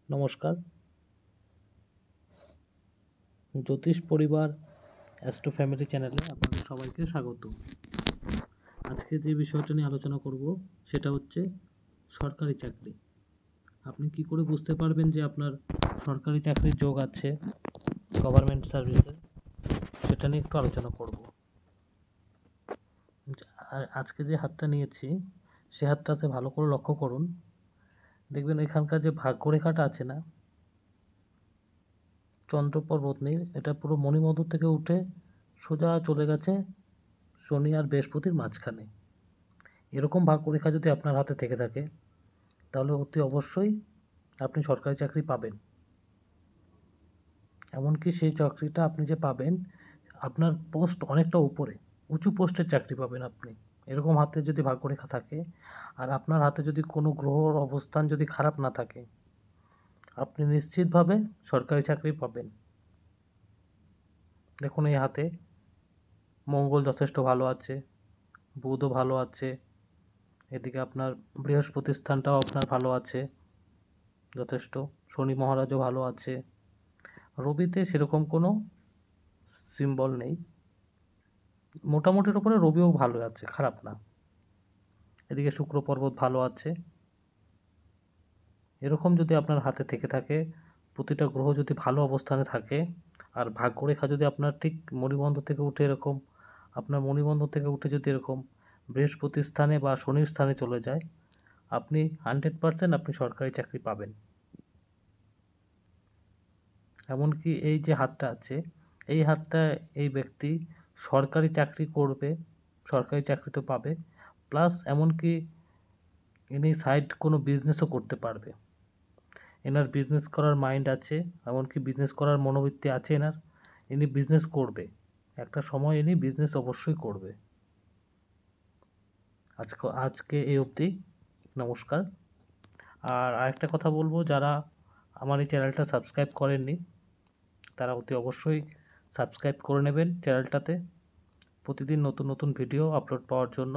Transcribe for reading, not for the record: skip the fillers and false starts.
নমস্কার। জ্যোতিষ পরিবার astro family চ্যানেলে আপনাদের সবাইকে স্বাগত। আজকে যে বিষয়টা নিয়ে আলোচনা করব সেটা হচ্ছে সরকারি চাকরি। আপনি কি করে বুঝতে পারবেন যে আপনার সরকারি চাকরির যোগ আছে গভর্নমেন্ট সার্ভিসে, সেটা নিয়ে একটু আলোচনা করব। আর আজকে যে হাতটা নিয়েছি সে হাতটাতে ভালো করে লক্ষ্য করুন। দেখবেন এখানকার যে ভাগ্যরেখাটা আছে না, চন্দ্র পর্বত নেই, এটা পুরো মণিমন্দির থেকে উঠে সোজা চলে গেছে শনি আর বৃহস্পতির মাঝখানে। এরকম ভাগ্যরেখা যদি আপনার হাতে থেকে থাকে তাহলে অতি অবশ্যই আপনি সরকারি চাকরি পাবেন। এমনকি সেই চাকরিটা আপনি যে পাবেন, আপনার পোস্ট অনেকটা উপরে, উঁচু পোস্টের চাকরি পাবেন আপনি। এরকম হাতে যদি ভাগ্যরেখা থাকে আর আপনার হাতে যদি কোনো গ্রহর অবস্থান যদি খারাপ না থাকে, আপনি নিশ্চিতভাবে সরকারি চাকরি পাবেন। দেখুন এই হাতে মঙ্গল যথেষ্ট ভালো আছে, বুধও ভালো আছে, এদিকে আপনার বৃহস্পতি স্থানটাও আপনার ভালো আছে যথেষ্ট, শনি মহারাজও ভালো আছে, রবিতে সেরকম কোনো সিম্বল নেই, মোটামুটির উপরে রবিও ভালো আছে, খারাপ না। এদিকে শুক্র পর্বত ভালো আছে। এরকম যদি আপনার হাতে থেকে থাকে, প্রতিটা গ্রহ যদি ভালো অবস্থানে থাকে আর ভাগ্যরেখা যদি আপনার ঠিক মণিবন্ধ থেকে উঠে এরকম, আপনার মণিবন্ধ থেকে উঠে যদি এরকম বৃহস্পতির স্থানে বা শনির স্থানে চলে যায়, আপনি 100% আপনি সরকারি চাকরি পাবেন। এমনকি এই যে হাতটা আছে, এই হাতটা এই ব্যক্তি সরকারি চাকরি করবে, সরকারি চাকরি তো পাবে, প্লাস এমনকি ইনি সাইড কোনো বিজনেসও করতে পারবে। এনার বিজনেস করার মাইন্ড আছে, এমনকি বিজনেস করার মনোবৃত্তি আছে এনার, ইনি বিজনেস করবে, একটা সময় ইনি বিজনেস অবশ্যই করবে। আজকে এই অবধি, নমস্কার। আর আরেকটা কথা বলবো, যারা আমার এই চ্যানেলটা সাবস্ক্রাইব করেননি তারা অতি অবশ্যই সাবস্ক্রাইব করে নেবেন চ্যানেলটাতে, প্রতিদিন নতুন নতুন ভিডিও আপলোড পাওয়ার জন্য।